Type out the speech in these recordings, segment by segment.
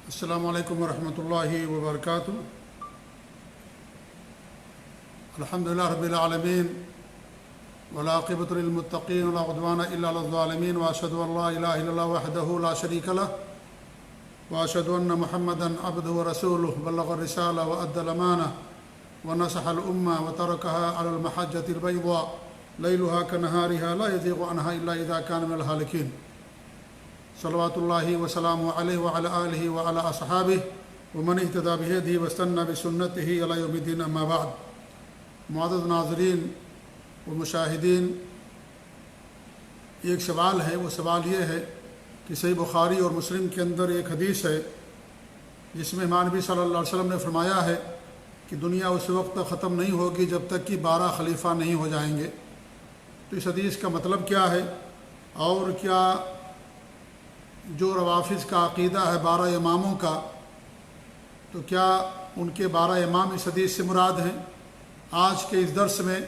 السلام علیکم ورحمۃ اللہ وبرکاتہ۔ الحمدللہ رب العالمین والعاقبۃ للمتقین ولا عدوان الا علی الظالمین، واشهد ان لا الہ الا اللہ وحدہ لا شریک لہ، واشهد ان محمدا عبدہ ورسولہ، بلغ الرسالہ وادى الامانہ ونصح الامہ وترکها علی المحجۃ البیضاء لیلها کنہارها لا یزیغ عنها الا اذا کان من الہالکین، صلوات اللہ وسلام علیہ وعلی آلہ وعلی اصحابہ ومن اہتدی بہدیہ واستنى بسنتہ الی یوم الدین، اما بعد۔ معزز ناظرین و مشاہدین، ایک سوال ہے، وہ سوال یہ ہے کہ صحیح بخاری اور مسلم کے اندر ایک حدیث ہے جس میں ہمارے نبی صلی اللہ علیہ وسلم نے فرمایا ہے کہ دنیا اس وقت تک ختم نہیں ہوگی جب تک کہ 12 خلیفہ نہیں ہو جائیں گے۔ تو اس حدیث کا مطلب کیا ہے، اور کیا جو روافض کا عقیدہ ہے 12 اماموں کا، تو کیا ان کے 12 امام اس حدیث سے مراد ہیں؟ آج کے اس درس میں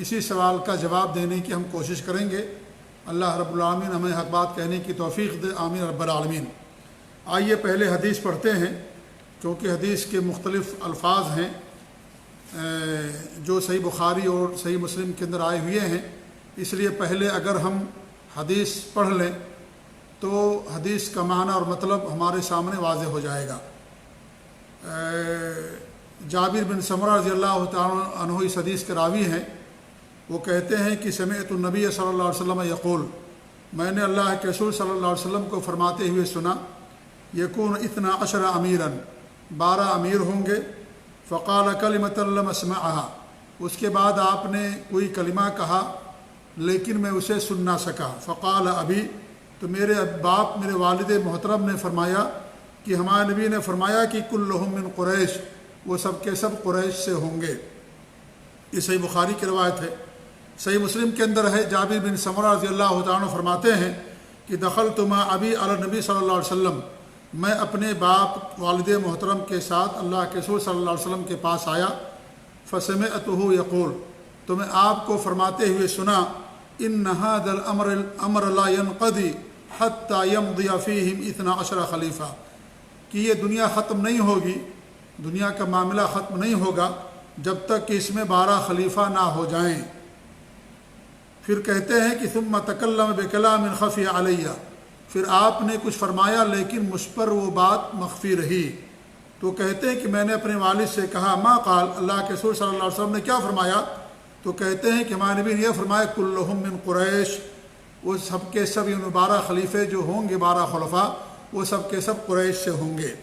اسی سوال کا جواب دینے کی ہم کوشش کریں گے۔ اللہ رب العالمین ہمیں حق بات کہنے کی توفیق دے، آمین رب العالمین۔ آئیے پہلے حدیث پڑھتے ہیں، کیونکہ حدیث کے مختلف الفاظ ہیں جو صحیح بخاری اور صحیح مسلم کے اندر آئے ہوئے ہیں، اس لیے پہلے اگر ہم حدیث پڑھ لیں تو حدیث کا معنی اور مطلب ہمارے سامنے واضح ہو جائے گا۔ جابر بن سمرہ رضی اللہ تعالیٰ عنہ اس حدیث کے راوی ہیں۔ وہ کہتے ہیں کہ سمعت النبی صلی اللہ علیہ وسلم یقول، میں نے اللہ کے رسول صلی اللہ علیہ وسلم کو فرماتے ہوئے سنا، یکون 12 امیرا، 12 امیر ہوں گے۔ فقال کلمۃ لم اسمعها، اس کے بعد آپ نے کوئی کلمہ کہا لیکن میں اسے سن نہ سکا۔ فقال ابی، تو میرے باپ، میرے والد محترم نے فرمایا کہ ہمارے نبی نے فرمایا کہ کلہم من قریش، وہ سب کے سب قریش سے ہوں گے۔ یہ صحیح بخاری کی روایت ہے۔ صحیح مسلم کے اندر ہے، جابر بن سمرہ رضی اللہ تعالیٰ عنہ فرماتے ہیں کہ دخلت مع ابی علی نبی صلی اللہ علیہ وسلم، میں اپنے باپ والد محترم کے ساتھ اللہ کے رسول صلی اللہ علیہ وسلم کے پاس آیا۔ فسمعتہ یقول، تو میں آپ کو فرماتے ہوئے سنا، ان ھذا الامر لا ينقضی حتی یمضی فیہم 12 خلیفہ، کہ یہ دنیا ختم نہیں ہوگی، دنیا کا معاملہ ختم نہیں ہوگا جب تک کہ اس میں 12 خلیفہ نہ ہو جائیں۔ پھر کہتے ہیں کہ ثم تکلم بکلام خفی علیہ، پھر آپ نے کچھ فرمایا لیکن مجھ پر وہ بات مخفی رہی۔ تو کہتے ہیں کہ میں نے اپنے والد سے کہا، ما قال، اللہ کے رسول صلی اللہ علیہ وسلم نے کیا فرمایا؟ تو کہتے ہیں کہ ہمارے نبی نے یہ فرمایا، کلہم من قریش، وہ سب کے سب، 12 خلیفے جو ہوں گے، 12 خلفاء، وہ سب کے سب قریش سے ہوں گے۔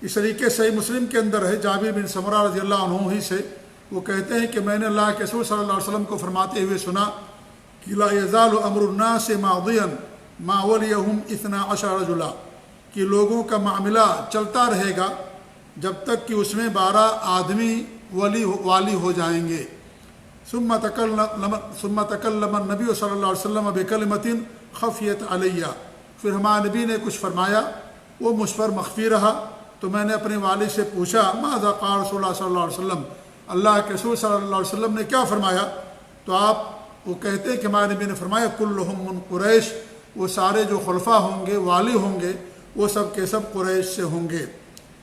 اس طریقے صحیح مسلم کے اندر ہے، جابر بن سمرہ رضی اللہ عنہ ہی سے، وہ کہتے ہیں کہ میں نے اللہ کے رسول صلی اللہ علیہ وسلم کو فرماتے ہوئے سنا کہ لا یزال امر الناس ماضیا ما ولیہم 12 رجلا، کہ لوگوں کا معاملہ چلتا رہے گا جب تک کہ اس میں 12 آدمی والی ہو جائیں گے۔ ثم تکلم النبی صلی اللہ علیہ وسلم بکلمۃ خفیت علیہ، پھر ہمارے نبی نے کچھ فرمایا، وہ مجھ پر مخفی رہا۔ تو میں نے اپنے والد سے پوچھا، ماذا قال رسول اللہ صلی اللہ علیہ وسلم، اللہ کے رسول صلی اللہ علیہ وسلم نے کیا فرمایا؟ تو وہ کہتے ہیں کہ ہمارے نبی نے فرمایا، کلہم من قریش، وہ سارے جو خلفاء ہوں گے، والی ہوں گے، وہ سب کے سب قریش سے ہوں گے۔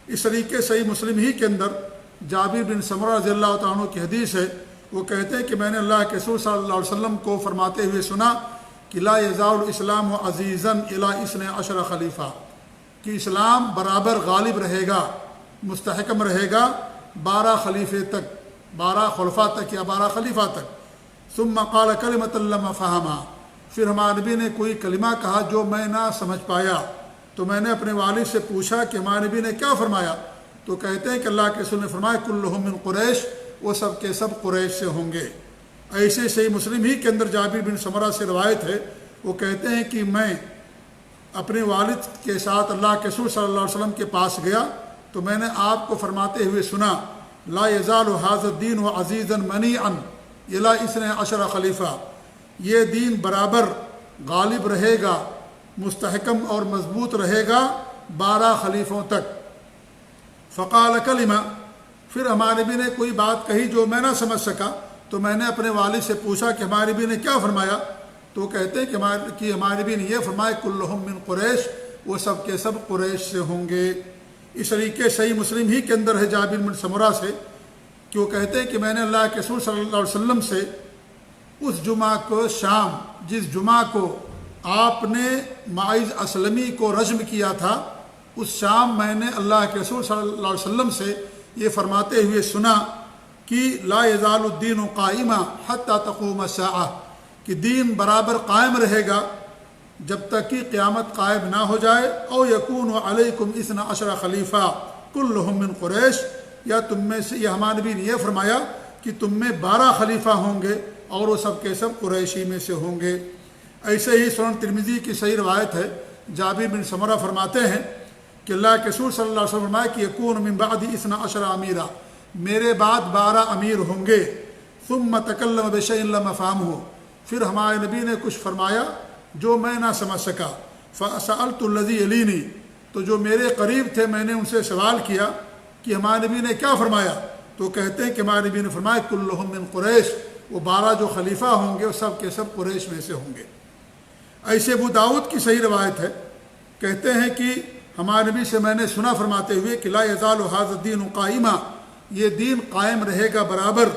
اس طریقے صحیح مسلم ہی کے اندر جابر بن سمرہ رضی اللہ تعالیٰ عنہ کی حدیث ہے، وہ کہتے ہیں کہ میں نے اللہ کے رسول صلی اللہ علیہ وسلم کو فرماتے ہوئے سنا کہ لا یزال الاسلام عزیزا الی 12 خلیفہ، کہ اسلام برابر غالب رہے گا، مستحکم رہے گا 12 خلیفے تک، 12 خلفاء تک یا 12 خلیفہ تک۔ ثم قال کلمۃ لم افہمھا، پھر ہمارے نبی نے کوئی کلمہ کہا جو میں نہ سمجھ پایا۔ تو میں نے اپنے والد سے پوچھا کہ ہمارے نبی نے کیا فرمایا؟ تو کہتے ہیں کہ اللہ کے رسول نے فرمایا، کلہم من قریش، وہ سب کے سب قریش سے ہوں گے۔ ایسے صحیح مسلم ہی کے اندر جابر بن سمرہ سے روایت ہے، وہ کہتے ہیں کہ میں اپنے والد کے ساتھ اللہ کے رسول صلی اللہ علیہ وسلم کے پاس گیا، تو میں نے آپ کو فرماتے ہوئے سنا، لا یزال ھذا الدین عزیزا منیعا الی 12 خلیفہ، یہ دین برابر غالب رہے گا، مستحکم اور مضبوط رہے گا 12 خلیفوں تک۔ فقال کلمہ، پھر ہمارے نبی نے کوئی بات کہی جو میں نہ سمجھ سکا، تو میں نے اپنے والد سے پوچھا کہ ہمارے نبی نے کیا فرمایا؟ تو کہتے ہیں کہ ہمارے نبی نے یہ فرمایا، کلہم من قریش، وہ سب کے سب قریش سے ہوں گے۔ اس طریقے صحیح مسلم ہی کے اندر ہے جابر بن سمرہ سے کہ وہ کہتے ہیں کہ میں نے اللہ کے رسول صلی اللہ علیہ وسلم سے اس جمعہ کو شام، جس جمعہ کو آپ نے معاذ اسلمی کو رجم کیا تھا، اس شام میں نے اللہ کے رسول صلی اللہ علیہ وسلم سے یہ فرماتے ہوئے سنا کہ لا یزال الدین قائما حتی تقوم الساعہ، کہ دین برابر قائم رہے گا جب تک کہ قیامت قائم نہ ہو جائے۔ او یکون علیکم 12 خلیفہ کلہم من قریش، یا تم میں سے، یہ ہمارے نبی نے یہ فرمایا کہ تم میں 12 خلیفہ ہوں گے اور وہ سب کے سب قریشی میں سے ہوں گے۔ ایسے ہی سنن ترمذی کی صحیح روایت ہے، جابر بن سمرہ فرماتے ہیں کہ اللہ کے رسول صلی اللہ علیہ وسلم فرمایا کہ یکون من بعد 12 امیرا، میرے بعد 12 امیر ہوں گے۔ ثم تکلم بشیء لم افہمہ، پھر ہمارے نبی نے کچھ فرمایا جو میں نہ سمجھ سکا۔ فسألت الذی یلینی، تو جو میرے قریب تھے میں نے ان سے سوال کیا کہ ہمارے نبی نے کیا فرمایا، تو کہتے ہیں کہ ہمارے نبی نے فرمایا کلہم من قریش، وہ 12 جو خلیفہ ہوں گے وہ سب کے سب قریش میں سے ہوں گے۔ ایسے ابو داؤد کی صحیح روایت ہے، کہتے ہیں کہ ہمارے نبی سے میں نے سنا فرماتے ہوئے کہ لا یزال ھذا الدین قائما، یہ دین قائم رہے گا برابر،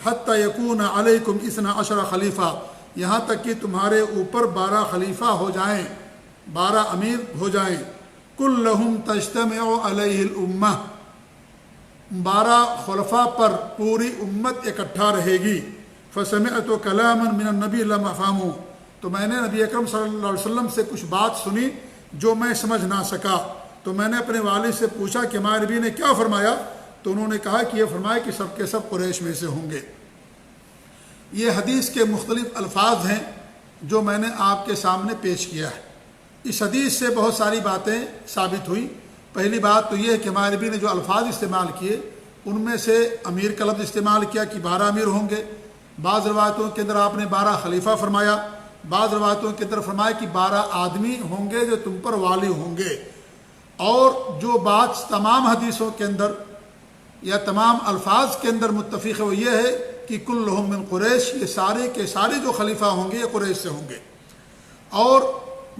حتی یکون علیکم 12 خلیفہ، یہاں تک کہ تمہارے اوپر 12 خلیفہ ہو جائیں، 12 امیر ہو جائیں۔ کلہم تجتمع علیہ الامہ، 12 خلفاء پر پوری امت اکٹھا رہے گی۔ فسمعت کلاما من النبی لم افہمہ، تو میں نے نبی اکرم صلی اللہ علیہ وسلم سے کچھ بات سنی جو میں سمجھ نہ سکا، تو میں نے اپنے والد سے پوچھا کہ ہمارے نبی نے کیا فرمایا، تو انہوں نے کہا کہ یہ فرمایا کہ سب کے سب قریش میں سے ہوں گے۔ یہ حدیث کے مختلف الفاظ ہیں جو میں نے آپ کے سامنے پیش کیا ہے۔ اس حدیث سے بہت ساری باتیں ثابت ہوئیں۔ پہلی بات تو یہ ہے کہ ہمارے نبی نے جو الفاظ استعمال کیے ان میں سے امیر کا لفظ استعمال کیا کہ 12 امیر ہوں گے، بعض روایتوں کے اندر آپ نے 12 خلیفہ فرمایا، بعض روایتوں کے اندر فرمایا کہ 12 آدمی ہوں گے جو تم پر والی ہوں گے۔ اور جو بات تمام حدیثوں کے اندر یا تمام الفاظ کے اندر متفق ہے وہ یہ ہے کہ کلہم من قریش، یہ سارے کے سارے جو خلیفہ ہوں گے یہ قریش سے ہوں گے۔ اور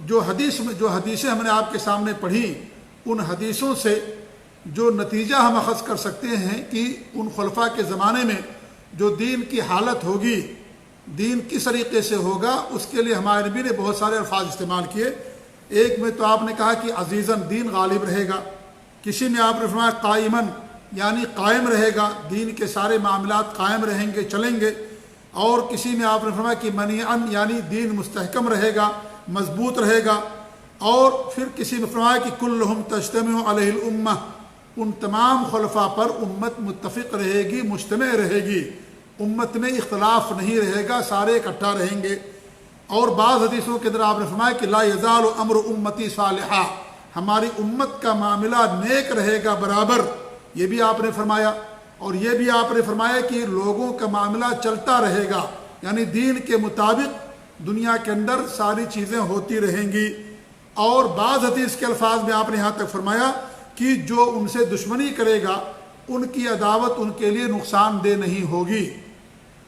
جو حدیثیں ہم نے آپ کے سامنے پڑھی، ان حدیثوں سے جو نتیجہ ہم اخذ کر سکتے ہیں کہ ان خلفاء کے زمانے میں جو دین کی حالت ہوگی، دین کس طریقے سے ہوگا، اس کے لیے ہمارے نبی نے بہت سارے الفاظ استعمال کیے۔ ایک میں تو آپ نے کہا کہ عزیزاً، دین غالب رہے گا، کسی میں آپ نے فرمایا قائماً، یعنی قائم رہے گا، دین کے سارے معاملات قائم رہیں گے، چلیں گے، اور کسی میں آپ نے فرمایا کہ منیعاً، یعنی دین مستحکم رہے گا، مضبوط رہے گا، اور پھر کسی میں فرمایا کہ کلہم تجتمع علیہ الامہ، ان تمام خلفاء پر امت متفق رہے گی، مجتمع رہے گی، امت میں اختلاف نہیں رہے گا، سارے اکٹھا رہیں گے۔ اور بعض حدیثوں کے اندر آپ نے فرمایا کہ لا یزال امر امتی صالحا، ہماری امت کا معاملہ نیک رہے گا برابر، یہ بھی آپ نے فرمایا۔ اور یہ بھی آپ نے فرمایا کہ لوگوں کا معاملہ چلتا رہے گا، یعنی دین کے مطابق دنیا کے اندر ساری چیزیں ہوتی رہیں گی۔ اور بعض حدیث کے الفاظ میں آپ نے یہاں تک فرمایا کہ جو ان سے دشمنی کرے گا ان کی عداوت ان کے لیے نقصان دہ نہیں ہوگی۔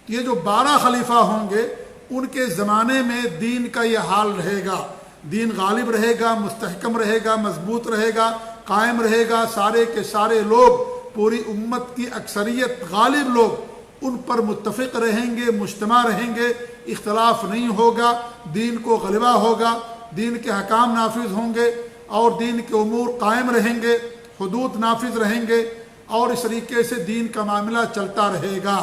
یہ جو 12 خلیفہ ہوں گے ان کے زمانے میں دین کا یہ حال رہے گا، دین غالب رہے گا، مستحکم رہے گا، مضبوط رہے گا، قائم رہے گا، سارے کے سارے لوگ، پوری امت کی اکثریت غالب لوگ ان پر متفق رہیں گے، مجتمع رہیں گے، اختلاف نہیں ہوگا، دین کو غلبہ ہوگا، دین کے حکام نافذ ہوں گے اور دین کے امور قائم رہیں گے، حدود نافذ رہیں گے، اور اس طریقے سے دین کا معاملہ چلتا رہے گا۔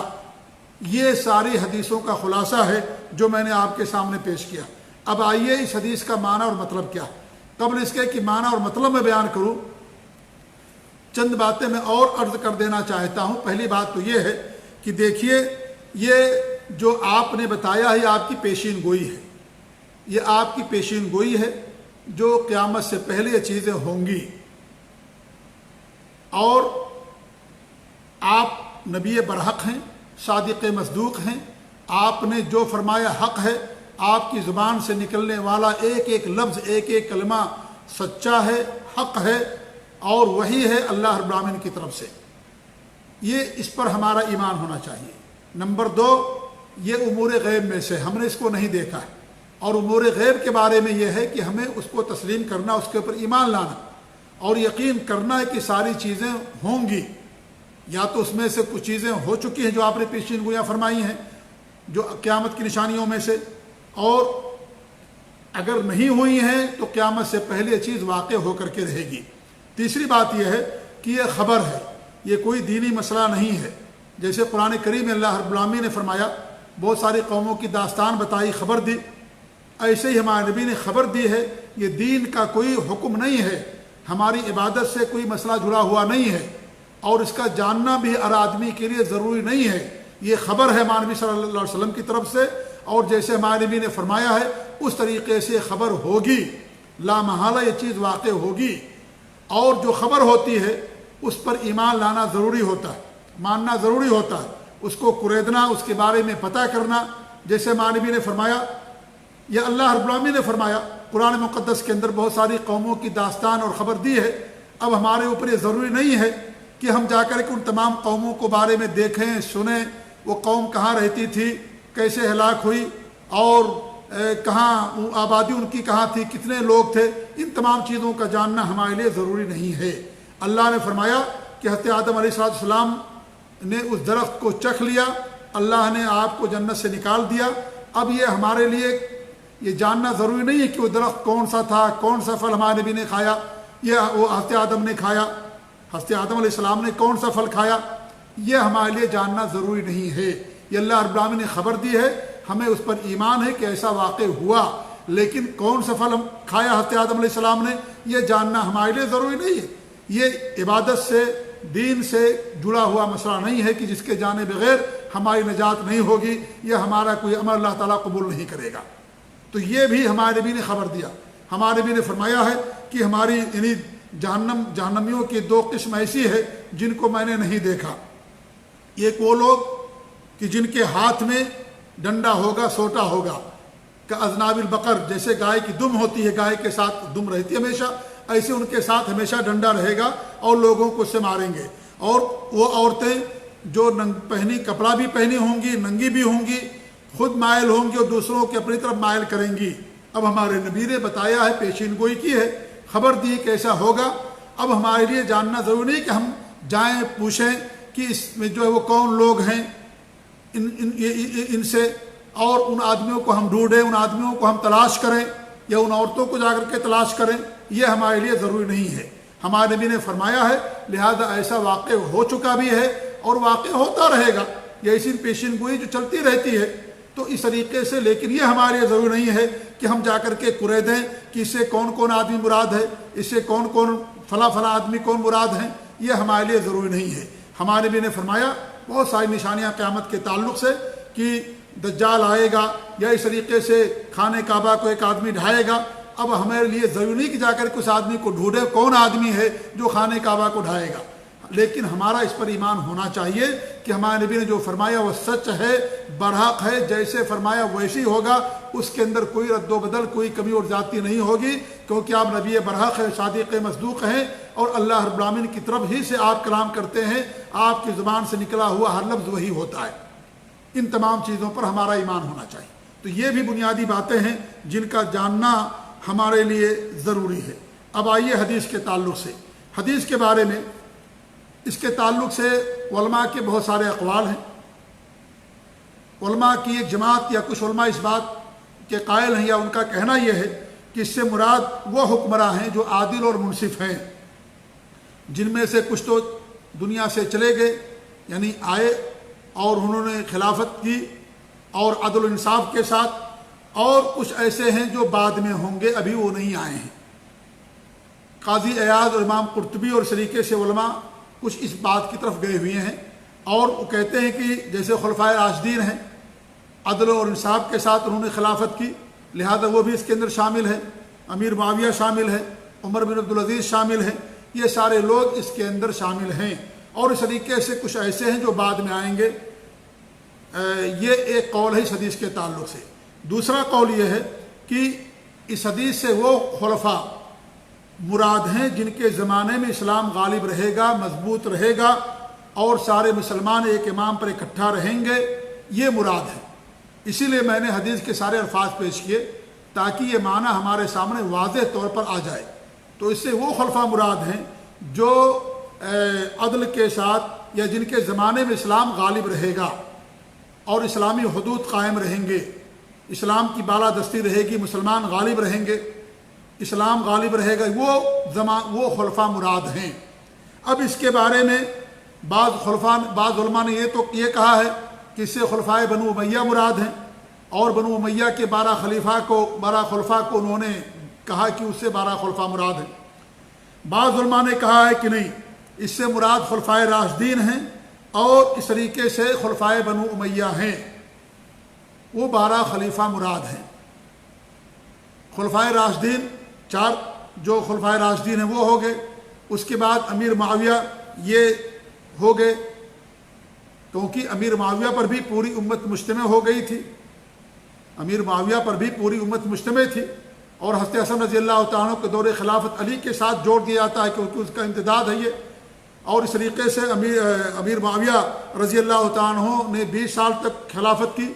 یہ ساری حدیثوں کا خلاصہ ہے جو میں نے آپ کے سامنے پیش کیا۔ اب آئیے اس حدیث کا معنی اور مطلب کیا ہے۔ قبل اس کے کہ معنی اور مطلب میں بیان کروں، چند باتیں میں اور عرض کر دینا چاہتا ہوں۔ پہلی بات تو یہ ہے کہ دیکھیے، یہ جو آپ نے بتایا ہے آپ کی پیشین گوئی ہے، یہ آپ کی پیشین گوئی ہے جو قیامت سے پہلے یہ چیزیں ہوں گی، اور آپ نبی برحق ہیں، صادق مصدوق ہیں، آپ نے جو فرمایا حق ہے، آپ کی زبان سے نکلنے والا ایک ایک لفظ، ایک ایک کلمہ سچا ہے، حق ہے، اور وہی ہے اللہ رب العالمین کی طرف سے۔ یہ اس پر ہمارا ایمان ہونا چاہیے۔ نمبر 2، یہ امور غیب میں سے ہم نے اس کو نہیں دیکھا ہے، اور امور غیب کے بارے میں یہ ہے کہ ہمیں اس کو تسلیم کرنا، اس کے اوپر ایمان لانا اور یقین کرنا ہے کہ ساری چیزیں ہوں گی، یا تو اس میں سے کچھ چیزیں ہو چکی ہیں جو آپ نے پیشین گویاں فرمائی ہیں جو قیامت کی نشانیوں میں سے، اور اگر نہیں ہوئی ہیں تو قیامت سے پہلے یہ چیز واقع ہو کر کے رہے گی۔ تیسری بات یہ ہے کہ یہ خبر ہے، یہ کوئی دینی مسئلہ نہیں ہے۔ جیسے قرآن کریم میں اللہ رب العالمین نے فرمایا، بہت ساری قوموں کی داستان بتائی، خبر دی، ایسے ہی ہمارے نبی نے خبر دی ہے۔ یہ دین کا کوئی حکم نہیں ہے، ہماری عبادت سے کوئی مسئلہ جڑا ہوا نہیں ہے، اور اس کا جاننا بھی ہر آدمی کے لیے ضروری نہیں ہے۔ یہ خبر ہے ہمارے نبی صلی اللہ علیہ وسلم کی طرف سے، اور جیسے ہمارے نبی نے فرمایا ہے اس طریقے سے خبر ہوگی، لا محالہ یہ چیز واقع ہوگی۔ اور جو خبر ہوتی ہے اس پر ایمان لانا ضروری ہوتا ہے، ماننا ضروری ہوتا ہے، اس کو قریدنا، اس کے بارے میں پتہ کرنا۔ جیسے ہمارے نبی نے فرمایا، یا اللہ رب العالمین نے فرمایا قرآن مقدس کے اندر بہت ساری قوموں کی داستان اور خبر دی ہے۔ اب ہمارے اوپر یہ ضروری نہیں ہے کہ ہم جا کر کے ان تمام قوموں کو بارے میں دیکھیں، سنیں، وہ قوم کہاں رہتی تھی، کیسے ہلاک ہوئی، اور کہاں آبادی ان کی کہاں تھی، کتنے لوگ تھے، ان تمام چیزوں کا جاننا ہمارے لیے ضروری نہیں ہے۔ اللہ نے فرمایا کہ حضرت آدم علیہ السلام نے اس درخت کو چکھ لیا، اللہ نے آپ کو جنت سے نکال دیا۔ اب یہ ہمارے لیے یہ جاننا ضروری نہیں ہے کہ وہ درخت کون سا تھا، کون سا پھل ہمارے نبی نے کھایا، یہ وہ حضرت آدم نے کھایا، حضرت آدم علیہ السلام نے کون سا پھل کھایا، یہ ہمارے لیے جاننا ضروری نہیں ہے۔ یہ اللہ رب العالمین نے خبر دی ہے، ہمیں اس پر ایمان ہے کہ ایسا واقع ہوا، لیکن کون سا پھل کھایا حضرت آدم علیہ السلام نے، یہ جاننا ہمارے لیے ضروری نہیں ہے۔ یہ عبادت سے، دین سے جڑا ہوا مسئلہ نہیں ہے کہ جس کے جانے بغیر ہماری نجات نہیں ہوگی، یہ ہمارا کوئی عمل اللہ تعالیٰ قبول نہیں کرے گا۔ تو یہ بھی ہمارے نبی نے خبر دیا۔ ہمارے نبی نے فرمایا ہے کہ ہماری یعنی جہنمیوں کی دو قسم ایسی ہے جن کو میں نے نہیں دیکھا۔ ایک وہ لوگ کہ جن کے ہاتھ میں ڈنڈا ہوگا، سوٹا ہوگا، کہ اذناب البقر، جیسے گائے کی دم ہوتی ہے، گائے کے ساتھ دم رہتی ہے ہمیشہ، ایسے ان کے ساتھ ہمیشہ ڈنڈا رہے گا اور لوگوں کو اس سے ماریں گے۔ اور وہ عورتیں جو پہنی کپڑا بھی پہنی ہوں گی، ننگی بھی ہوں گی، خود مائل ہوں گی اور دوسروں کے اپنی طرف مائل کریں گی۔ اب ہمارے نبی نے بتایا ہے، پیشین گوئی کی ہے، خبر دی کہ ایسا ہوگا۔ اب ہمارے لیے جاننا ضروری نہیں کہ ہم جائیں پوچھیں کہ اس میں جو ہے وہ کون لوگ ہیں ان سے، اور ان آدمیوں کو ہم ڈھونڈیں، ان آدمیوں کو ہم تلاش کریں، یا ان عورتوں کو جا کر کے تلاش کریں، یہ ہمارے لیے ضروری نہیں ہے۔ ہمارے نبی نے فرمایا ہے، لہذا ایسا واقع ہو چکا بھی ہے اور واقع ہوتا رہے گا، یہ اسی پیشین گوئی جو چلتی رہتی ہے۔ تو اس طریقے سے، لیکن یہ ہمارے لیے ضروری نہیں ہے کہ ہم جا کر کے قرے دیں کہ اس سے کون کون آدمی مراد ہے، اس سے کون کون فلاں آدمی کون مراد ہیں، یہ ہمارے لیے ضروری نہیں ہے۔ ہمارے نبی نے فرمایا بہت ساری نشانیاں قیامت کے تعلق سے کہ دجال آئے گا، یا اس طریقے سے خانہ کعبہ کو ایک آدمی ڈھائے گا۔ اب ہمارے لیے ضروری نہیں کہ جا کر اس آدمی کو ڈھونڈے کون آدمی ہے جو خانہ کعبہ کو ڈھائے گا، لیکن ہمارا اس پر ایمان ہونا چاہیے کہ ہمارے نبی نے جو فرمایا وہ سچ ہے، برحق ہے، جیسے فرمایا ویسے ہی ہوگا، اس کے اندر کوئی رد و بدل، کوئی کمی اور زیادتی نہیں ہوگی، کیونکہ آپ نبی برحق ہے، صادق مصدوق ہیں، اور اللہ رب العالمین کی طرف ہی سے آپ کلام کرتے ہیں، آپ کی زبان سے نکلا ہوا ہر لفظ وہی ہوتا ہے۔ ان تمام چیزوں پر ہمارا ایمان ہونا چاہیے۔ تو یہ بھی بنیادی باتیں ہیں جن کا جاننا ہمارے لیے ضروری ہے۔ اب آئیے حدیث کے تعلق سے، حدیث کے بارے میں، اس کے تعلق سے علماء کے بہت سارے اقوال ہیں۔ علماء کی ایک جماعت یا کچھ علماء اس بات کے قائل ہیں، یا ان کا کہنا یہ ہے کہ اس سے مراد وہ حکمراں ہیں جو عادل اور منصف ہیں، جن میں سے کچھ تو دنیا سے چلے گئے، یعنی آئے اور انہوں نے خلافت کی اور عدل و انصاف کے ساتھ، اور کچھ ایسے ہیں جو بعد میں ہوں گے، ابھی وہ نہیں آئے ہیں۔ قاضی عیاض اور امام قرطبی اور اس طریقے سے علماء کچھ اس بات کی طرف گئے ہوئے ہیں، اور وہ کہتے ہیں کہ جیسے خلفائے راشدین ہیں، عدل اور انصاف کے ساتھ انہوں نے خلافت کی، لہذا وہ بھی اس کے اندر شامل ہے، امیر معاویہ شامل ہے، عمر بن عبدالعزیز شامل ہیں، یہ سارے لوگ اس کے اندر شامل ہیں، اور اس طریقے سے کچھ ایسے ہیں جو بعد میں آئیں گے۔ یہ ایک قول ہے اس حدیث کے تعلق سے۔ دوسرا قول یہ ہے کہ اس حدیث سے وہ خلفاء مراد ہیں جن کے زمانے میں اسلام غالب رہے گا، مضبوط رہے گا، اور سارے مسلمان ایک امام پر اکٹھا رہیں گے، یہ مراد ہے۔ اسی لیے میں نے حدیث کے سارے الفاظ پیش کیے۔ تاکہ یہ معنی ہمارے سامنے واضح طور پر آ جائے۔ تو اس سے وہ خلفاء مراد ہیں جو عدل کے ساتھ یا جن کے زمانے میں اسلام غالب رہے گا اور اسلامی حدود قائم رہیں گے، اسلام کی بالادستی رہے گی، مسلمان غالب رہیں گے، اسلام غالب رہے گا، وہ خلفاء مراد ہیں۔ اب اس کے بارے میں بعض علماء نے یہ کہا ہے کہ اس سے خلفائے بنو امیہ مراد ہیں، اور بنو امیہ کے 12 خلفاء کو انہوں نے کہا کہ اس سے 12 خلفاء مراد ہیں۔ بعض علماء نے کہا ہے کہ نہیں، اس سے مراد خلفائے راشدین ہیں، اور اس طریقے سے خلفائے بنو امیہ ہیں، وہ 12 خلیفہ مراد ہیں۔ خلفائے راشدین 4 جو خلفائے راشدین ہیں وہ ہو گئے۔ اس کے بعد امیر معاویہ یہ ہو گئے، کیونکہ امیر معاویہ پر بھی پوری امت مجتمع ہو گئی تھی، امیر معاویہ پر بھی پوری امت مجتمع تھی، اور حضرت حسن رضی اللہ تعالیٰ عنہ کے دور خلافت علی کے ساتھ جوڑ دیا جاتا ہے کیونکہ اس کا امتداد ہے یہ۔ اور اس طریقے سے امیر معاویہ رضی اللہ تعالیٰ عنہ نے 20 سال تک خلافت کی،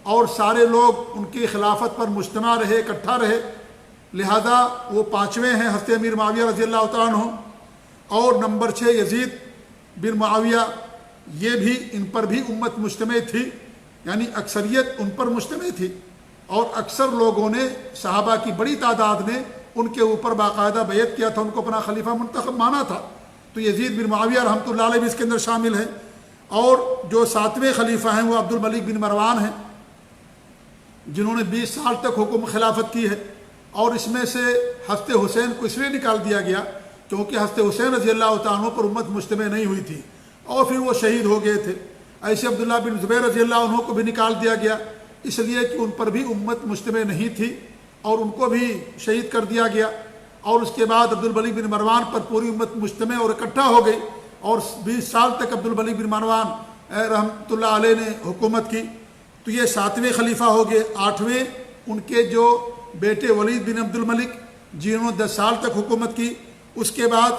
اور سارے لوگ ان کی خلافت پر مجتمع رہے، اکٹھا رہے، لہذا وہ 5ویں ہیں حضرت امیر معاویہ رضی اللہ تعالیٰ عنہ۔ اور نمبر 6 یزید بن معاویہ، یہ بھی ان پر بھی امت مجتمع تھی، یعنی اکثریت ان پر مجتمع تھی، اور اکثر لوگوں نے، صحابہ کی بڑی تعداد نے ان کے اوپر باقاعدہ بیعت کیا تھا، ان کو اپنا خلیفہ منتخب مانا تھا۔ تو یزید بن معاویہ رحمۃ اللہ علیہ بھی اس کے اندر شامل ہیں۔ اور جو 7ویں خلیفہ ہیں وہ عبد الملک بن مروان ہیں، جنہوں نے 20 سال تک خلافت کی ہے، اور اس میں سے حضرت حسین کو اس لیے نکال دیا گیا کیونکہ حضرت حسین رضی اللہ تعالیٰ عنہ پر امت مجتمع نہیں ہوئی تھی، اور پھر وہ شہید ہو گئے تھے۔ ایسے عبداللہ بن زبیر رضی اللہ عنہ کو بھی نکال دیا گیا، اس لیے کہ ان پر بھی امت مجتمع نہیں تھی، اور ان کو بھی شہید کر دیا گیا۔ اور اس کے بعد عبد الملک بن مروان پر پوری امت مجتمع اور اکٹھا ہو گئی، اور 20 سال تک عبد الملک بن مروان رحمۃ اللہ علیہ نے حکومت کی۔ تو یہ 7ویں خلیفہ ہو گئے۔ 8ویں ان کے جو بیٹے ولید بن عبد الملک، جنہوں نے 10 سال تک حکومت کی۔ اس کے بعد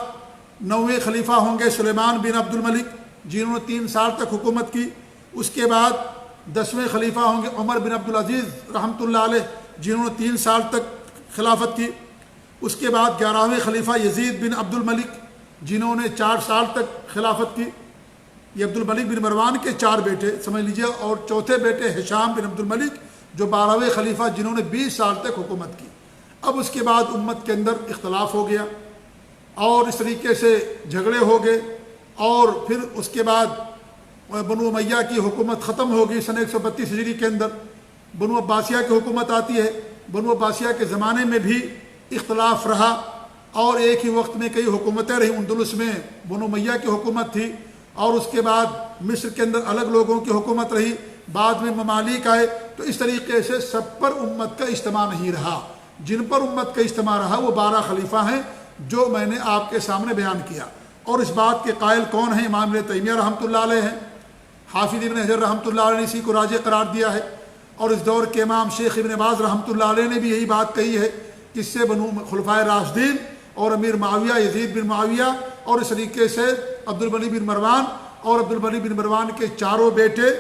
9ویں خلیفہ ہوں گے سلیمان بن عبد الملک، جنہوں نے 3 سال تک حکومت کی۔ اس کے بعد 10ویں خلیفہ ہوں گے عمر بن عبدالعزیز رحمۃ اللہ علیہ، جنہوں نے 3 سال تک خلافت کی۔ اس کے بعد 11ویں خلیفہ یزید بن عبد الملک، جنہوں نے 4 سال تک خلافت کی۔ یہ عبد الملک بن مروان کے 4 بیٹے سمجھ لیجیے، اور چوتھے بیٹے ہشام بن عبد الملک جو 12ویں خلیفہ، جنہوں نے 20 سال تک حکومت کی۔ اب اس کے بعد امت کے اندر اختلاف ہو گیا، اور اس طریقے سے جھگڑے ہو گئے، اور پھر اس کے بعد بنو امیہ کی حکومت ختم ہو گئی سن 132 ہجری کے اندر۔ بنو عباسیہ کی حکومت آتی ہے۔ بنو عباسیہ کے زمانے میں بھی اختلاف رہا، اور ایک ہی وقت میں کئی حکومتیں رہیں۔ اندلس میں بنو امیہ کی حکومت تھی، اور اس کے بعد مصر کے اندر الگ لوگوں کی حکومت رہی، بعد میں ممالک آئے۔ تو اس طریقے سے سب پر امت کا اجتماع نہیں رہا۔ جن پر امت کا اجتماع رہا وہ 12 خلیفہ ہیں جو میں نے آپ کے سامنے بیان کیا۔ اور اس بات کے قائل کون ہیں؟ امام ابن تیمیہ رحمۃ اللہ علیہ ہیں، حافظ ابن حجر رحمۃ اللہ علیہ نے اسی کو راجح قرار دیا ہے، اور اس دور کے امام شیخ ابن باز رحمۃ اللہ علیہ نے بھی یہی بات کہی ہے کہ اس سے بنو خلفائے راشدین اور امیر معاویہ، یزید بن معاویہ، اور اس طریقے سے عبد الملک بن مروان، اور عبد الملک بن مروان کے 4 بیٹے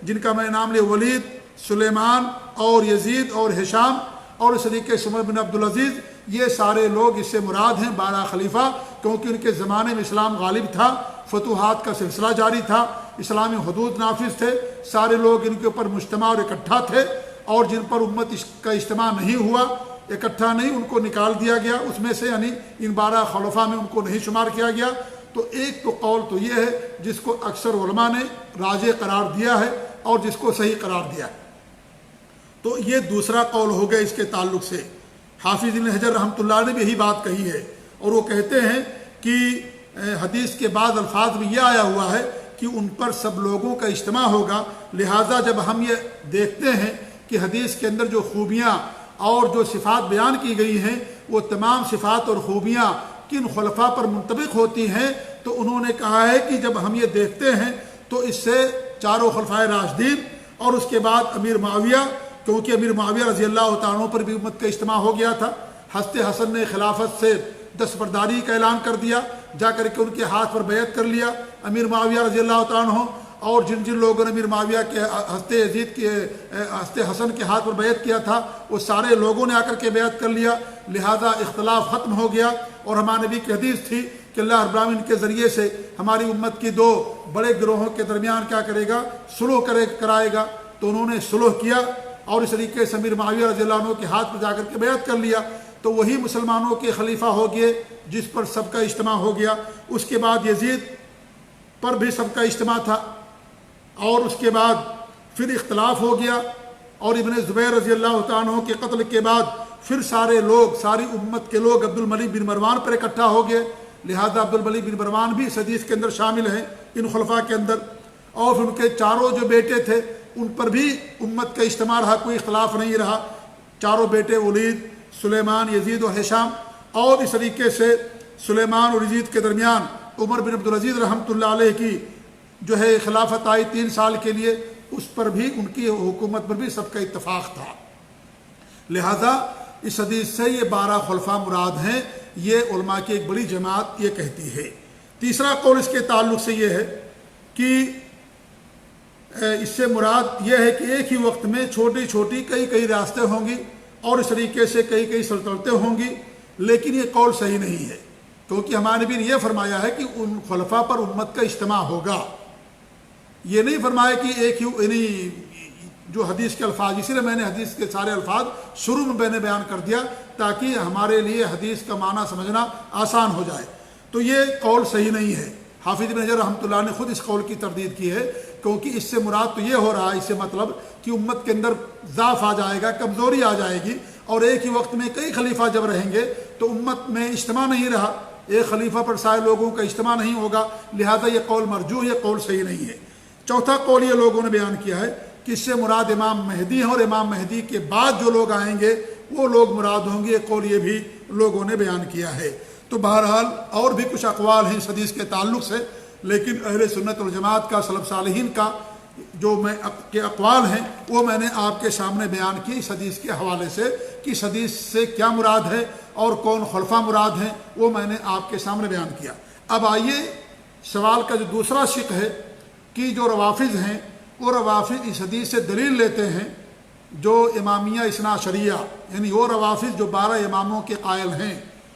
جن کا میں نام لے، ولید، سلیمان اور یزید اور ہشام، اور اس طریقے سے عمر بن عبدالعزیز، یہ سارے لوگ اس سے مراد ہیں 12 خلیفہ، کیونکہ ان کے زمانے میں اسلام غالب تھا، فتوحات کا سلسلہ جاری تھا، اسلامی حدود نافذ تھے، سارے لوگ ان کے اوپر مجتمع اور اکٹھا تھے، اور جن پر امت کا اجتماع نہیں ہوا، اکٹھا نہیں، ان کو نکال دیا گیا اس میں سے، یعنی ان 12 خلفاء میں ان کو نہیں شمار کیا گیا۔ تو ایک تو قول تو یہ ہے جس کو اکثر علماء نے راجح قرار دیا ہے اور جس کو صحیح قرار دیا ہے۔ تو یہ دوسرا قول ہو گیا اس کے تعلق سے۔ حافظ ابن حجر رحمۃ اللہ نے بھی یہی بات کہی ہے، اور وہ کہتے ہیں کہ حدیث کے بعد الفاظ میں یہ آیا ہوا ہے کہ ان پر سب لوگوں کا اجتماع ہوگا، لہٰذا جب ہم یہ دیکھتے ہیں کہ حدیث کے اندر جو خوبیاں اور جو صفات بیان کی گئی ہیں وہ تمام صفات اور خوبیاں کن خلفاء پر منطبق ہوتی ہیں، تو انہوں نے کہا ہے کہ جب ہم یہ دیکھتے ہیں تو اس سے 4 خلفائے راشدین اور اس کے بعد امیر معاویہ، کیونکہ امیر معاویہ رضی اللہ تعالیٰ پر بھی امت کا اجتماع ہو گیا تھا، حضرت حسن نے خلافت سے دستبرداری کا اعلان کر دیا، جا کر کے ان کے ہاتھ پر بیعت کر لیا امیر معاویہ رضی اللہ تعالیٰ عنہ، اور جن جن لوگوں نے امیر معاویہ کے ہستے یزید کے ہستے حسن کے ہاتھ پر بیعت کیا تھا وہ سارے لوگوں نے آ کر کے بیعت کر لیا، لہذا اختلاف ختم ہو گیا۔ اور ہمارے نبی کی حدیث تھی کہ اللہ رب العالمین کے ذریعے سے ہماری امت کی دو بڑے گروہوں کے درمیان کیا کرے گا، صلح کرائے گا۔ تو انہوں نے صلح کیا اور اس طریقے سے امیر معاویہ رضی اللہ عنہ کے ہاتھ پر جا کر کے بیعت کر لیا، تو وہی مسلمانوں کے خلیفہ ہو گئے جس پر سب کا اجتماع ہو گیا۔ اس کے بعد یزید پر بھی سب کا اجتماع تھا، اور اس کے بعد پھر اختلاف ہو گیا، اور ابن زبیر رضی اللہ تعالیٰ عنہ کے قتل کے بعد پھر سارے لوگ، ساری امت کے لوگ عبد الملک بن مروان پر اکٹھا ہو گئے، لہذا عبد الملک بن مروان بھی اس حدیث کے اندر شامل ہیں ان خلفاء کے اندر۔ اور پھر ان کے چاروں جو بیٹے تھے ان پر بھی امت کا اجتماع رہا، کوئی اختلاف نہیں رہا، چاروں بیٹے ولید، سلیمان، یزید اور ہشام۔ اور اس طریقے سے سلیمان اور یزید کے درمیان عمر بن عبدالعزیز رحمۃ اللہ علیہ کی جو ہے خلافت آئی 3 سال کے لیے، اس پر بھی ان کی حکومت پر بھی سب کا اتفاق تھا۔ لہذا اس حدیث سے یہ 12 خلفاء مراد ہیں، یہ علماء کی ایک بڑی جماعت یہ کہتی ہے۔ تیسرا قول اس کے تعلق سے یہ ہے کہ اس سے مراد یہ ہے کہ ایک ہی وقت میں چھوٹی چھوٹی کئی ریاستیں ہوں گی اور اس طریقے سے کئی سلطنتیں ہوں گی، لیکن یہ قول صحیح نہیں ہے، کیونکہ ہمارے نبی نے یہ فرمایا ہے کہ ان خلفاء پر امت کا اجتماع ہوگا۔ یہ نہیں فرمایا کہ ایک ہی، یعنی جو حدیث کے الفاظ، اسی لیے میں نے حدیث کے سارے الفاظ شروع میں میں نے بیان کر دیا تاکہ ہمارے لیے حدیث کا معنی سمجھنا آسان ہو جائے۔ تو یہ قول صحیح نہیں ہے۔ حافظ ابن حجر رحمۃ اللہ نے خود اس قول کی تردید کی ہے، کیونکہ اس سے مراد تو یہ ہو رہا ہے، اس سے مطلب کہ امت کے اندر ضعف آ جائے گا، کمزوری آ جائے گی، اور ایک ہی وقت میں کئی خلیفہ جب رہیں گے تو امت میں اجتماع نہیں رہا، ایک خلیفہ پر سارے لوگوں کا اجتماع نہیں ہوگا، لہذا یہ قول مرجوح، یہ قول صحیح نہیں ہے۔ چوتھا قول یہ لوگوں نے بیان کیا ہے کہ اس سے مراد امام مہدی ہیں، اور امام مہدی کے بعد جو لوگ آئیں گے وہ لوگ مراد ہوں گے، یہ قول یہ بھی لوگوں نے بیان کیا ہے۔ تو بہرحال اور بھی کچھ اقوال ہیں اس حدیث کے تعلق سے، لیکن اہل سنت والجماعت کا، سلف صالحین کا جو کے اقوال ہیں وہ میں نے آپ کے سامنے بیان کی اس حدیث کے حوالے سے، کہ اس حدیث سے کیا مراد ہے اور کون خلفاء مراد ہیں، وہ میں نے آپ کے سامنے بیان کیا۔ اب آئیے سوال کا جو دوسرا شق ہے کہ جو روافض ہیں وہ روافض اس حدیث سے دلیل لیتے ہیں، جو امامیہ اثنا عشریہ، یعنی وہ روافض جو 12 اماموں کے قائل ہیں،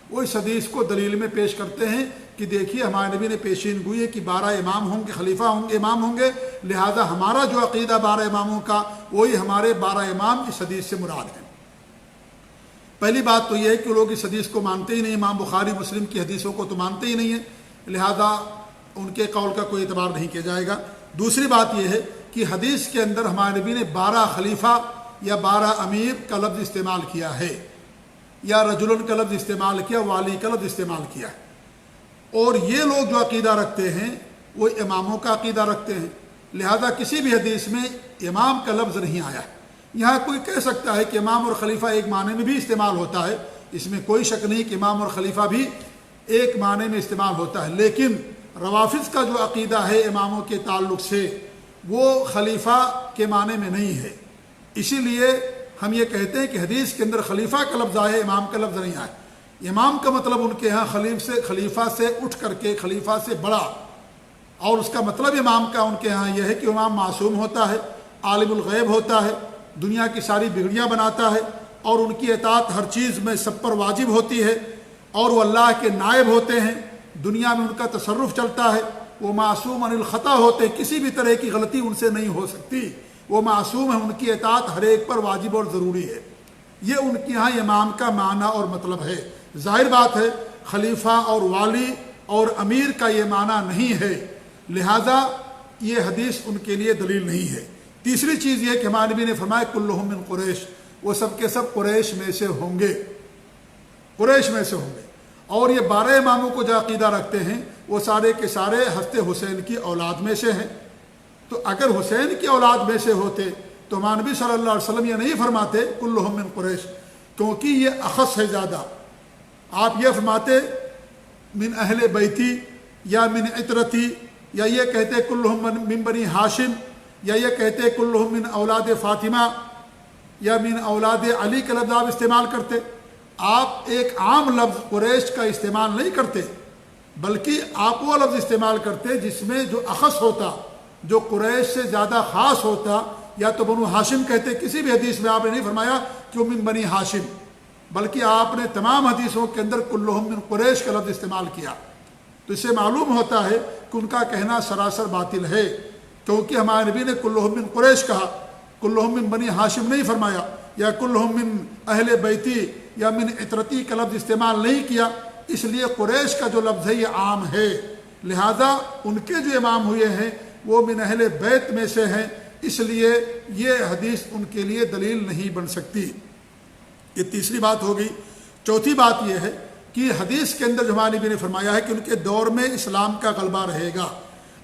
وہ اس حدیث کو دلیل میں پیش کرتے ہیں کہ دیکھیے ہمارے نبی نے پیشین گوئی ہے کہ 12 امام ہوں گے، خلیفہ ہوں گے، امام ہوں گے، لہذا ہمارا جو عقیدہ 12 اماموں کا، وہی ہمارے 12 امام اس حدیث سے مراد ہیں۔ پہلی بات تو یہ ہے کہ لوگ اس حدیث کو مانتے ہی نہیں، امام بخاری مسلم کی حدیثوں کو تو مانتے ہی نہیں ہیں، لہذا ان کے قول کا کوئی اعتبار نہیں کیا جائے گا۔ دوسری بات یہ ہے کہ حدیث کے اندر ہمارے نبی نے 12 خلیفہ یا 12 امیر کا لفظ استعمال کیا ہے، یا رجلن کا لفظ استعمال کیا، والی کا لفظ استعمال کیا ہے، اور یہ لوگ جو عقیدہ رکھتے ہیں وہ اماموں کا عقیدہ رکھتے ہیں، لہذا کسی بھی حدیث میں امام کا لفظ نہیں آیا ہے۔ یہاں کوئی کہہ سکتا ہے کہ امام اور خلیفہ ایک معنی میں بھی استعمال ہوتا ہے، اس میں کوئی شک نہیں کہ امام اور خلیفہ بھی ایک معنی میں استعمال ہوتا ہے، لیکن روافض کا جو عقیدہ ہے اماموں کے تعلق سے وہ خلیفہ کے معنی میں نہیں ہے، اسی لیے ہم یہ کہتے ہیں کہ حدیث کے اندر خلیفہ کا لفظ آئے، امام کا لفظ نہیں آئے۔ امام کا مطلب ان کے ہاں خلیفہ سے اٹھ کر کے خلیفہ سے بڑا، اور اس کا مطلب امام کا ان کے ہاں یہ ہے کہ امام معصوم ہوتا ہے، عالم الغیب ہوتا ہے، دنیا کی ساری بگڑیاں بناتا ہے، اور ان کی اطاعت ہر چیز میں سب پر واجب ہوتی ہے، اور وہ اللہ کے نائب ہوتے ہیں، دنیا میں ان کا تصرف چلتا ہے، وہ معصوم عن الخطا ہوتے ہیں، کسی بھی طرح کی غلطی ان سے نہیں ہو سکتی، وہ معصوم ہیں، ان کی اطاعت ہر ایک پر واجب اور ضروری ہے۔ یہ ان کے ہاں امام کا معنی اور مطلب ہے۔ ظاہر بات ہے خلیفہ اور والی اور امیر کا یہ معنی نہیں ہے، لہذا یہ حدیث ان کے لیے دلیل نہیں ہے۔ تیسری چیز یہ کہ ہمارے نبی نے فرمایا کلہم من قریش، وہ سب کے سب قریش میں سے ہوں گے، قریش میں سے ہوں گے۔ اور یہ 12 اماموں کو جو عقیدہ رکھتے ہیں وہ سارے کے سارے حضرت حسین کی اولاد میں سے ہیں، تو اگر حسین کی اولاد میں سے ہوتے تو ہمارے نبی صلی اللہ علیہ وسلم یہ نہیں فرماتے کلہم من قریش، کیونکہ یہ اخص ہے زیادہ۔ آپ یہ فرماتے من اہل بیتی یا من عطرتی، یا یہ کہتے کلہم من بنی ہاشم، یا یہ کہتے کلہم من اولاد فاطمہ یا من اولاد علی کا لفظ آپ استعمال کرتے۔ آپ ایک عام لفظ قریش کا استعمال نہیں کرتے، بلکہ آپ وہ لفظ استعمال کرتے جس میں جو اخص ہوتا، جو قریش سے زیادہ خاص ہوتا یا تو بنو ہاشم کہتے، کسی بھی حدیث میں آپ نے نہیں فرمایا کہ وہ من بنی ہاشم، بلکہ آپ نے تمام حدیثوں کے اندر کلہم من قریش کا لفظ استعمال کیا۔ تو اس سے معلوم ہوتا ہے کہ ان کا کہنا سراسر باطل ہے، کیونکہ ہمارے نبی نے کلہم من قریش کہا، کلہم من بنی ہاشم نہیں فرمایا، یا کلہم من اہل بیتی یا من عطرتی کا لفظ استعمال نہیں کیا۔ اس لیے قریش کا جو لفظ ہے یہ عام ہے، لہذا ان کے جو امام ہوئے ہیں وہ من اہل بیت میں سے ہیں، اس لیے یہ حدیث ان کے لیے دلیل نہیں بن سکتی۔ یہ تیسری بات ہوگی۔ چوتھی بات یہ ہے کہ حدیث کے اندر جو ہمارے نبی نے فرمایا ہے کہ ان کے دور میں اسلام کا غلبہ رہے گا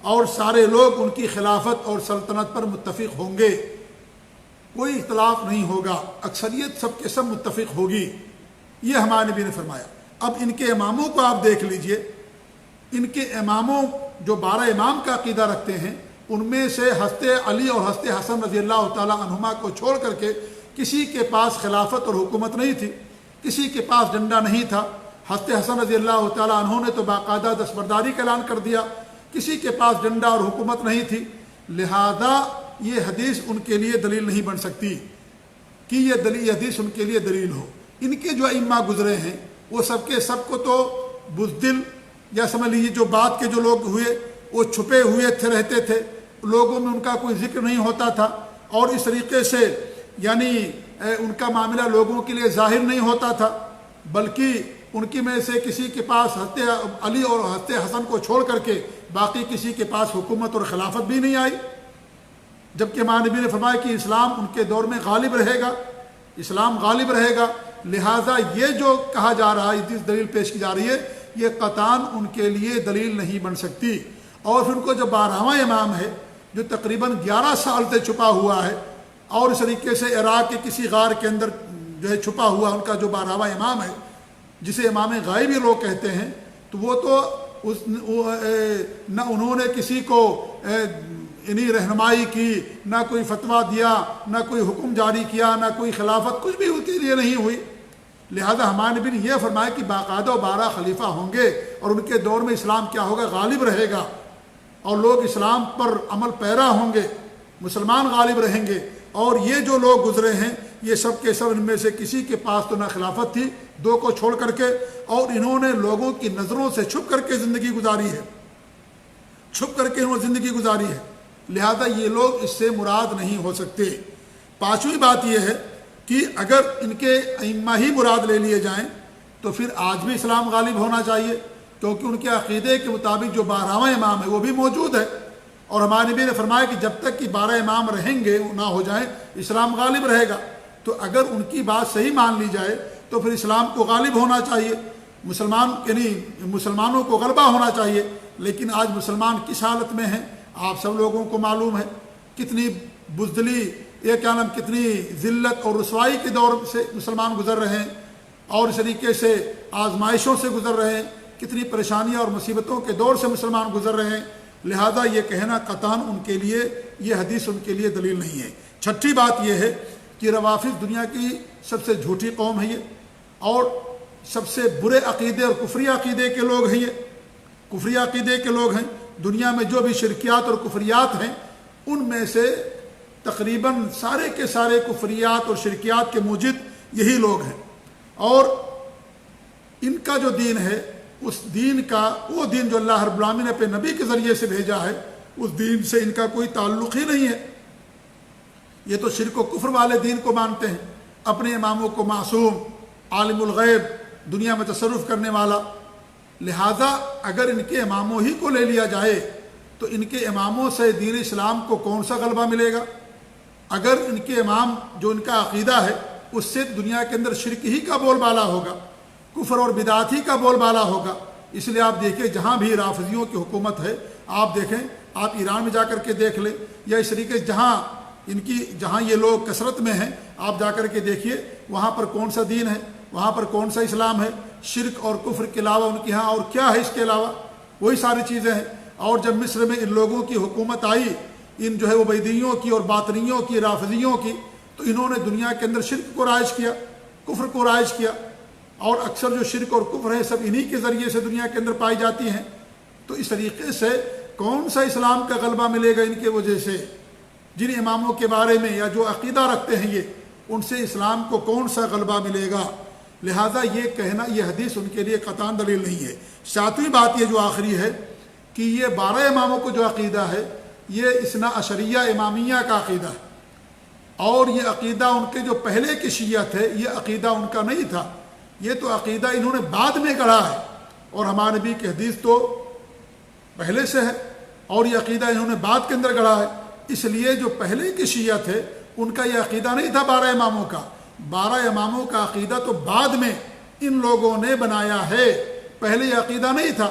اور سارے لوگ ان کی خلافت اور سلطنت پر متفق ہوں گے، کوئی اختلاف نہیں ہوگا، اکثریت سب کے سب متفق ہوگی، یہ ہمارے نبی نے فرمایا۔ اب ان کے اماموں کو آپ دیکھ لیجئے، ان کے اماموں جو 12 امام کا عقیدہ رکھتے ہیں، ان میں سے حضرت علی اور حضرت حسن رضی اللہ تعالی عنہما کو چھوڑ کر کے کسی کے پاس خلافت اور حکومت نہیں تھی، کسی کے پاس ڈنڈا نہیں تھا۔ حضرت حسن رضی اللہ تعالی عنہ نے تو باقاعدہ دستبرداری کا اعلان کر دیا، کسی کے پاس ڈنڈا اور حکومت نہیں تھی، لہذا یہ حدیث ان کے لیے دلیل نہیں بن سکتی کہ یہ حدیث ان کے لیے دلیل ہو۔ ان کے جو ائمہ گزرے ہیں وہ سب کے سب کو تو بزدل یا سمجھ لیجیے جو بعد کے جو لوگ ہوئے وہ چھپے ہوئے رہتے تھے، لوگوں میں ان کا کوئی ذکر نہیں ہوتا تھا، اور اس طریقے سے یعنی ان کا معاملہ لوگوں کے لیے ظاہر نہیں ہوتا تھا، بلکہ ان کی میں سے کسی کے پاس حضرت علی اور حضرت حسن کو چھوڑ کر کے باقی کسی کے پاس حکومت اور خلافت بھی نہیں آئی، جبکہ ہمارے نبی نے فرمایا کہ اسلام ان کے دور میں غالب رہے گا، اسلام غالب رہے گا۔ لہٰذا یہ جو کہا جا رہا ہے، جس دلیل پیش کی جا رہی ہے، یہ قطعاً ان کے لیے دلیل نہیں بن سکتی۔ اور پھر ان کو جو 12واں امام ہے جو تقریباً 11 سال سے چھپا ہوا ہے، اور اس طریقے سے عراق کے کسی غار کے اندر جو ہے چھپا ہوا ان کا جو 12واں امام ہے، جسے امام غائبی لوگ کہتے ہیں، تو وہ تو نہ انہوں نے کسی کو انہی رہنمائی کی، نہ کوئی فتویٰ دیا، نہ کوئی حکم جاری کیا، نہ کوئی خلافت، کچھ بھی ان کے لیے نہیں ہوئی۔ لہذا ہمارے نبی نے یہ فرمایا کہ باقاعدہ 12 خلیفہ ہوں گے اور ان کے دور میں اسلام کیا ہوگا، غالب رہے گا، اور لوگ اسلام پر عمل پیرا ہوں گے، مسلمان غالب رہیں گے۔ اور یہ جو لوگ گزرے ہیں یہ سب کے سب ان میں سے کسی کے پاس تو نہ خلافت تھی، 2 کو چھوڑ کر کے، اور انہوں نے لوگوں کی نظروں سے چھپ کر کے زندگی گزاری ہے، چھپ کر کے انہوں نے زندگی گزاری ہے، لہذا یہ لوگ اس سے مراد نہیں ہو سکتے۔ 5ویں بات یہ ہے کہ اگر ان کے ائمہ ہی مراد لے لیے جائیں تو پھر آج بھی اسلام غالب ہونا چاہیے، کیونکہ ان کے عقیدے کے مطابق جو 12واں امام ہے وہ بھی موجود ہے، اور ہمارے نبی نے فرمایا کہ جب تک کہ 12 امام رہیں گے نہ ہو جائیں اسلام غالب رہے گا۔ تو اگر ان کی بات صحیح مان لی جائے تو پھر اسلام کو غالب ہونا چاہیے، مسلمانوں کو غلبہ ہونا چاہیے۔ لیکن آج مسلمان کس حالت میں ہیں آپ سب لوگوں کو معلوم ہے، کتنی بزدلی، یہ کیا نام، کتنی ذلت اور رسوائی کے دور سے مسلمان گزر رہے ہیں، اور اس طریقے سے آزمائشوں سے گزر رہے ہیں، کتنی پریشانیاں اور مصیبتوں کے دور سے مسلمان گزر رہے ہیں۔ لہذا یہ کہنا قطعاً ان کے لیے، یہ حدیث ان کے لیے دلیل نہیں ہے۔ 6ٹھی بات یہ ہے کہ روافض دنیا کی سب سے جھوٹی قوم ہے یہ، اور سب سے برے عقیدے اور کفری عقیدے کے لوگ ہیں، یہ کفری عقیدے کے لوگ ہیں۔ دنیا میں جو بھی شرکیات اور کفریات ہیں ان میں سے تقریباً سارے کے سارے کفریات اور شرکیات کے موجد یہی لوگ ہیں، اور ان کا جو دین ہے اس دین کا، وہ دین جو اللہ رب العالمین نے اپنے نبی کے ذریعے سے بھیجا ہے، اس دین سے ان کا کوئی تعلق ہی نہیں ہے۔ یہ تو شرک و کفر والے دین کو مانتے ہیں، اپنے اماموں کو معصوم، عالم الغیب، دنیا میں تصرف کرنے والا۔ لہذا اگر ان کے اماموں ہی کو لے لیا جائے تو ان کے اماموں سے دین اسلام کو کون سا غلبہ ملے گا؟ اگر ان کے امام جو ان کا عقیدہ ہے اس سے دنیا کے اندر شرک ہی کا بول بالا ہوگا، کفر اور بدعت ہی کا بول بالا ہوگا۔ اس لیے آپ دیکھیں جہاں بھی رافضیوں کی حکومت ہے، آپ دیکھیں، آپ ایران میں جا کر کے دیکھ لیں، یا اس طریقے سے جہاں یہ لوگ کثرت میں ہیں، آپ جا کر کے دیکھیے وہاں پر کون سا دین ہے، وہاں پر کون سا اسلام ہے۔ شرک اور کفر کے علاوہ ان کے ہاں اور کیا ہے؟ اس کے علاوہ وہی ساری چیزیں ہیں۔ اور جب مصر میں ان لوگوں کی حکومت آئی، ان جو ہے عبیدیوں کی اور باطنیوں کی، رافضیوں کی، تو انہوں نے دنیا کے اندر شرک کو رائج کیا، کفر کو رائج کیا، اور اکثر جو شرک اور کفر ہے سب انہی کے ذریعے سے دنیا کے اندر پائی جاتی ہیں۔ تو اس طریقے سے کون سا اسلام کا غلبہ ملے گا ان کے وجہ سے؟ جن اماموں کے بارے میں یا جو عقیدہ رکھتے ہیں یہ، ان سے اسلام کو کون سا غلبہ ملے گا؟ لہذا یہ کہنا، یہ حدیث ان کے لیے قطعاً دلیل نہیں ہے۔ ساتویں بات یہ جو آخری ہے کہ یہ 12 اماموں کو جو عقیدہ ہے یہ اثنا عشریہ امامیہ کا عقیدہ ہے، اور یہ عقیدہ ان کے جو پہلے کے شیعہ تھے یہ عقیدہ ان کا نہیں تھا، یہ تو عقیدہ انہوں نے بعد میں گڑھا ہے، اور ہمارے نبی کی حدیث تو پہلے سے ہے، اور یہ عقیدہ انہوں نے بعد کے اندر گڑھا ہے۔ اس لیے جو پہلے کے شیعہ تھے ان کا یہ عقیدہ نہیں تھا 12 اماموں کا، 12 اماموں کا عقیدہ تو بعد میں ان لوگوں نے بنایا ہے، پہلے یہ عقیدہ نہیں تھا۔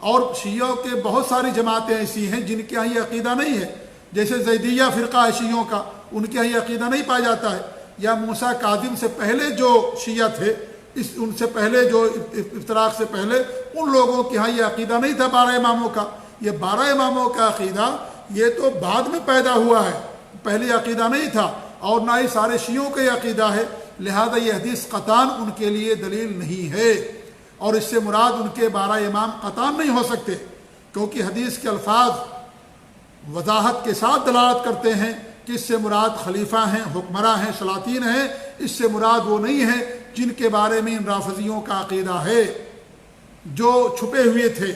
اور شیعوں کے بہت ساری جماعتیں ایسی ہیں جن کے یہاں یہ عقیدہ نہیں ہے، جیسے زیدیہ فرقہ ہے شیعوں کا، ان کے یہاں یہ عقیدہ نہیں پایا جاتا ہے، یا موسیٰ کاظم سے پہلے جو شیعہ تھے، ان سے پہلے جو افتراق سے پہلے ان لوگوں کے یہاں یہ عقیدہ نہیں تھا 12 اماموں کا۔ یہ 12 اماموں کا عقیدہ یہ تو بعد میں پیدا ہوا ہے، پہلے عقیدہ نہیں تھا، اور نہ ہی سارے شیعوں کا یہ عقیدہ ہے، لہذا یہ حدیث قطعاً ان کے لیے دلیل نہیں ہے، اور اس سے مراد ان کے 12 امام قطعاً نہیں ہو سکتے، کیونکہ حدیث کے الفاظ وضاحت کے ساتھ دلالت کرتے ہیں کہ اس سے مراد خلیفہ ہیں، حکمراں ہیں، سلاطین ہیں، اس سے مراد وہ نہیں ہیں جن کے بارے میں ان رافضیوں کا عقیدہ ہے، جو چھپے ہوئے تھے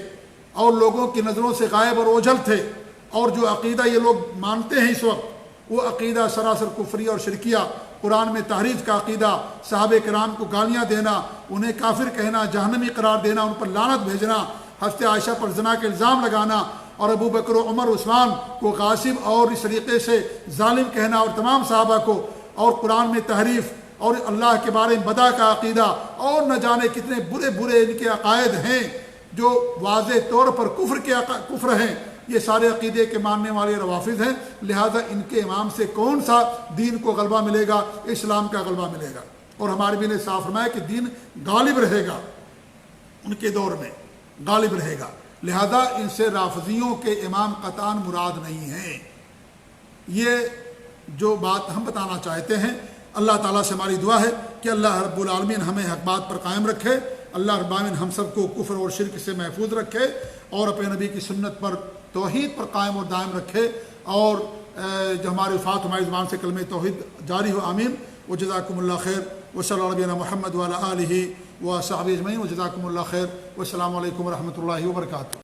اور لوگوں کی نظروں سے غائب اور اوجھل تھے، اور جو عقیدہ یہ لوگ مانتے ہیں اس وقت، وہ عقیدہ سراسر کفری اور شرکیہ، قرآن میں تحریف کا عقیدہ، صحابہ کرام کو گالیاں دینا، انہیں کافر کہنا، جہنمی قرار دینا، ان پر لعنت بھیجنا، حضرت عائشہ پر زنا کا الزام لگانا، اور ابو بکر و عمر عثمان کو غاصب اور اس طریقے سے ظالم کہنا، اور تمام صحابہ کو، اور قرآن میں تحریف اور اللہ کے بارے میں بدع کا عقیدہ، اور نہ جانے کتنے برے برے ان کے عقائد ہیں جو واضح طور پر کفر ہیں، یہ سارے عقیدے کے ماننے والے روافض ہیں۔ لہذا ان کے امام سے کون سا دین کو غلبہ ملے گا؟ اسلام کا غلبہ ملے گا، اور ہمارے بھی نے صاف فرمایا کہ دین غالب رہے گا، ان کے دور میں غالب رہے گا۔ لہذا ان سے رافضیوں کے امام قطعاً مراد نہیں ہیں۔ یہ جو بات ہم بتانا چاہتے ہیں، اللہ تعالیٰ سے ہماری دعا ہے کہ اللہ رب العالمین ہمیں حق بات پر قائم رکھے، اللہ رب العالمین ہم سب کو کفر اور شرک سے محفوظ رکھے، اور اپنے نبی کی سنت پر، توحید پر قائم اور دائم رکھے، اور جو ہمارے وفات ہماری زبان سے کلمہ توحید جاری ہو، آمین۔ وجزاکم اللہ خیر، وصلی اللہ علیہ محمد وعلی آلہ وصحبہ اجمعین، وجزاکم اللہ خیر، والسلام علیکم ورحمۃ اللہ وبرکاتہ۔